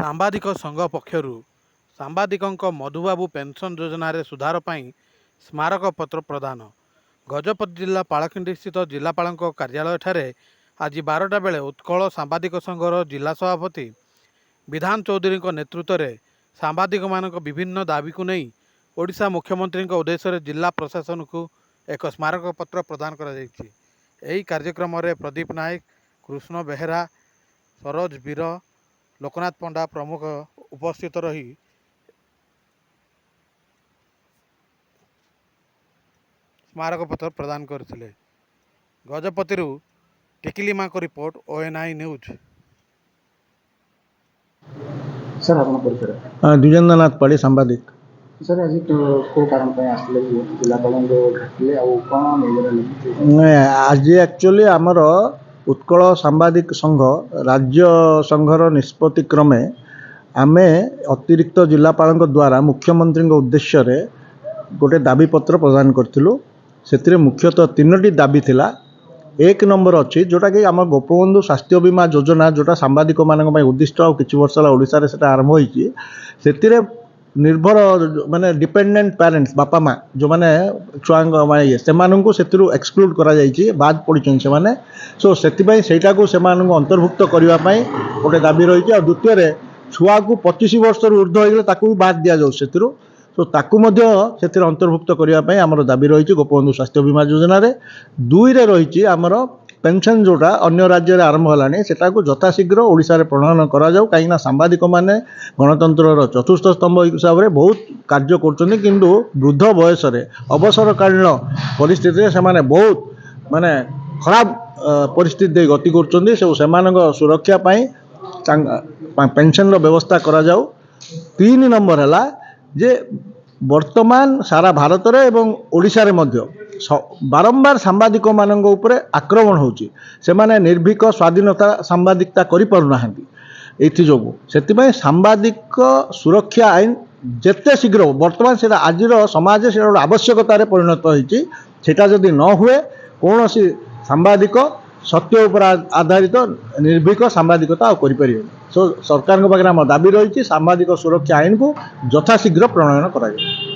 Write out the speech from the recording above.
ସାମ୍ବାଦିକ ସଂଘ ପକ୍ଷରୁ ସାମ୍ବାଦିକଙ୍କ ମଧୁବାବୁ ପେନସନ ଯୋଜନାରେ ସୁଧାର ପାଇଁ ସ୍ମାରକପତ୍ର ପ୍ରଦାନ। ଗଜପତି ଜିଲ୍ଲା ପାଳଖିଣ୍ଡିସ୍ଥିତ ଜିଲ୍ଲାପାଳଙ୍କ କାର୍ଯ୍ୟାଳୟଠାରେ ଆଜି 12ଟା ବେଳେ ଉତ୍କଳ ସାମ୍ବାଦିକ ସଂଘର ଜିଲ୍ଲା ସଭାପତି ବିଧାନ ଚୌଧୁରୀଙ୍କ ନେତୃତ୍ୱରେ ସାମ୍ବାଦିକମାନଙ୍କ ବିଭିନ୍ନ ଦାବିକୁ ନେଇ ଓଡ଼ିଶା ମୁଖ୍ୟମନ୍ତ୍ରୀଙ୍କ ଉଦ୍ଦେଶ୍ୟରେ ଜିଲ୍ଲା ପ୍ରଶାସନକୁ ଏକ ସ୍ମାରକପତ୍ର ପ୍ରଦାନ କରାଯାଇଛି। ଏହି କାର୍ଯ୍ୟକ୍ରମରେ ପ୍ରଦୀପ ନାୟକ, କୃଷ୍ଣ ବେହେରା, ସରୋଜ ବୀର, ଲୋକନାଥ ପଣ୍ଡା ପ୍ରମୁଖ ଉପସ୍ଥିତ ରହି ସ୍ମାରକପତ୍ର ପ୍ରଦାନ କରିଥିଲେ। ଗଜପତିରୁ ଟିକିଲିମାଙ୍କ ରିପୋର୍ଟ, ONI ନ୍ୟୁଜ୍। सर आपण परिचय द्विजेन्द्रनाथ पाड़ी सांबादिक। सर आज को कारण पे आसले जिलापाल भेटले आ कौन आज एक्चुअली आमर उत्कल सांबादिक संघ राज्य संघर निष्पत्ति क्रमे आमे अतिरिक्त जिलापाल द्वारा मुख्यमंत्री उद्देश्य रे गोटे दाबीपत्र प्रदान करूँ। से मुख्यतः 3टी दाबी थिला। एक नंबर अच्छी जोटा कि आम गोपबंधु स्वास्थ्य बीमा योजना जोटा सांबादिक मान उद्दिष्ट आ कि वर्ष ओडिशा रे सेटा आरंभ होईची। से निर्भर माने डिपेंडेंट पेरेंट्स बापा माँ जो मैंने छुआ ये से एक्सक्लूड करा जाइए बाद पड़ी से मैंने सो से अंतर्भुक्त करने गोटे दाबी रही है। द्वितीय छुआ को 25 वर्ष ऊर्ध्व होता भी बाद दि जाऊ से सो ताकू अंतर्भुक्त करने आमर दाबी रही गोपबंधु स्वास्थ्य बीमा योजना रे। 2 रे रही आमर पेंशन जोटा अन्य राज्य आरंभ होलानी सेटा को यथाशीघ्र ओडिशा रे प्रणयन करा जाऊ। कहीं सांबादिक माने गणतंत्र चतुर्थ स्तंभ हिसाब से बहुत कार्य कर किंतु वृद्ध बयस अवसरकालीन परिस्थिति से माने बहुत माने खराब परिस्थिति गति कर सुरक्षा पेंशन व्यवस्था करा जाऊ। 3 नंबर है जे वर्तमान सारा भारत रे एवं ओडिशा रे मध्य बारंबार सांबादिक मानक उपरे आक्रमण होची। से माने निर्भीक स्वाधीनता सांबादिकता करि पारु नाहंती। एथि जोगु सेति सांबादिक सुरक्षा आईन जेते शीघ्र वर्तमान से आज समाज से आवश्यकता रे परिणत होईची। सेटा जदि न हुए कौन सी सांबादिक सत्य उपर आधारित निर्भीक सांबादिकता करि परिबे। सो सरकार के पाखे दाबी रही सांबादिक सुरक्षा आईन को यथाशीघ्र प्रणयन करा जाए।